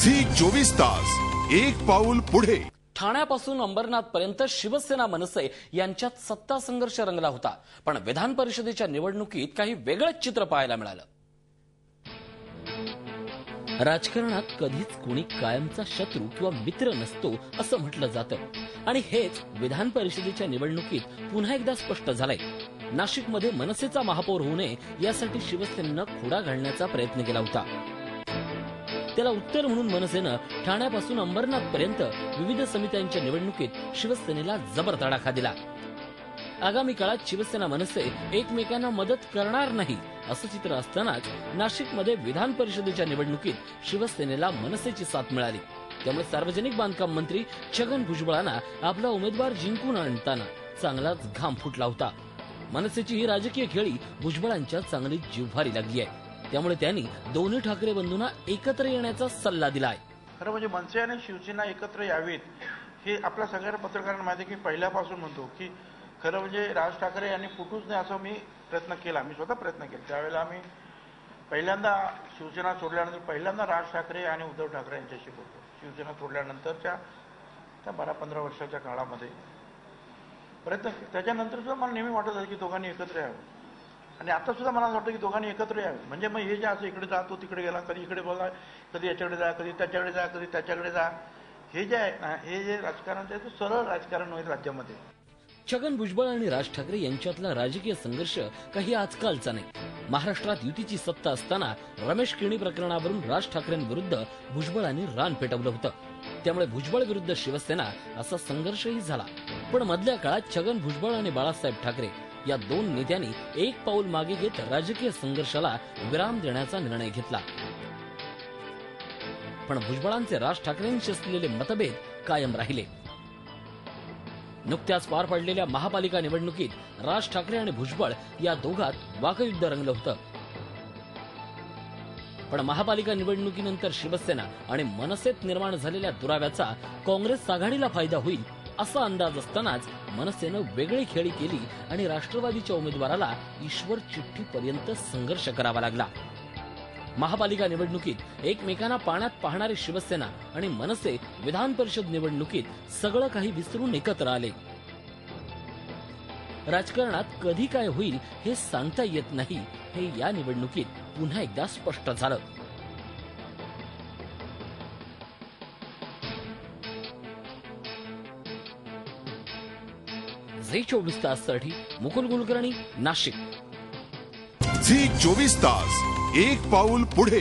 Zee 24 तास एक पाऊल पुढे। ठाण्यापासून अंबरनाथपर्यंत शिवसेना मनसे यांच्यात सत्ता संघर्ष रंगला होता, पण विधान परिषदेच्या निवडणुकीत काही वेगळंच चित्र पाहायला मिळालं। राजकारणात कधीच कोणी कायमचा शत्रू किंवा मित्र नसतो असं म्हटलं जातं, आणि हेच विधान परिषदेच्या निवडणुकीत पुन्हा एकदा स्पष्ट झालंय। नाशिकमध्ये मनसेचा महापौर होऊ नये यासाठी शिवसेनेनं खोडा घालण्याचा प्रयत्न केला होता। त्याला उत्तर म्हणून मनसेनं ठाण्यापासून अंबरनाथपर्यंत विविध समित्यांच्या निवडणुकीत शिवसेनेला जबर तडाखा दिला। आगामी काळात शिवसेना मनसे एकमेकांना मदत करणार नाही असं चित्र असतानाच नाशिकमध्ये विधान परिषदेच्या निवडणुकीत शिवसेनेला मनसेची साथ मिळाली। त्यामुळे सार्वजनिक बांधकाम मंत्री छगन भुजबळांना आपला उमेदवार जिंकून आणताना चांगलाच घाम फुटला होता। मनसेची ही राजकीय खेळी भुजबळांच्या चांगली जिव्हारी लागली आहे। त्यामुळे त्यांनी दोन्ही ठाकरे बंधूंना एकत्र येण्याचा सल्ला दिलाय। खरं म्हणजे मनसे आणि शिवसेना एकत्र यावीत हे आपल्या सगळ्या पत्रकारांना माहिती आहे की पहिल्यापासून म्हणतो की खरं म्हणजे राज ठाकरे यांनी फुटूच नाही असं मी प्रयत्न केला, मी स्वतः प्रयत्न केला। त्यावेळेला आम्ही पहिल्यांदा शिवसेना सोडल्यानंतर पहिल्यांदा राज ठाकरे आणि उद्धव ठाकरे यांच्याशी बोलतो। शिवसेना सोडल्यानंतरच्या त्या 12-15 वर्षाच्या काळामध्ये प्रयत्न, त्याच्यानंतर सुद्धा मला नेहमी वाटत होतं की दोघांनी एकत्र यावं, आणि आता सुद्धा मला वाटतं की दोघांनी एकत्र यावे। म्हणजे मग हे जे असं इकडे जा, तो तिकडे गेला, कधी इकडे बोला, कधी याच्याकडे जा, कधी त्याच्याकडे जा, कधी त्याच्याकडे जा, हे जे आहे ना, हे जे राजकारण आहे ते सरळ राजकारण होईल राज्यामध्ये। छगन भुजबळ आणि राज ठाकरे यांच्यातला राजकीय संघर्ष काही आजकालचा नाही। महाराष्ट्रात युतीची सत्ता असताना रमेश किणी प्रकरणावरून राज ठाकरेंविरुद्ध भुजबळांनी रान पेटवलं होतं। त्यामुळे भुजबळ विरुद्ध शिवसेना असा संघर्षही झाला। पण मधल्या काळात छगन भुजबळ आणि बाळासाहेब ठाकरे या दोन नेत्यांनी एक पाऊल मागे घेत राजकीय संघर्षाला विराम देण्याचा निर्णय घेतला। पण भुजबळांचे राज ठाकरेंशी असलेले मतभेद कायम राहिले। नुकत्याच पार पडलेल्या महापालिका निवडणुकीत राज ठाकरे आणि भुजबळ या दोघात वाकयुद्ध रंगलं होतं। पण महापालिका निवडणुकीनंतर शिवसेना आणि मनसेत निर्माण झालेल्या दुराव्याचा काँग्रेस आघाडीला फायदा होईल असा अंदाज असतानाच मनसेनं वेगळी खेळी केली आणि राष्ट्रवादीच्या उमेदवाराला ईश्वर चिठ्ठीपर्यंत संघर्ष करावा लागला। महापालिका निवडणुकीत एकमेकांना पाण्यात पाहणारी शिवसेना आणि मनसे विधान परिषद निवडणुकीत सगळं काही विसरून एकत्र आले। राजकारणात कधी काय होईल हे सांगता येत नाही, हे या निवडणुकीत पुन्हा एकदा स्पष्ट झालं। झी 24 ताससाठी मुकुल कुलकर्णी, नाशिक। झी 24 तास एक पाऊल पुढे।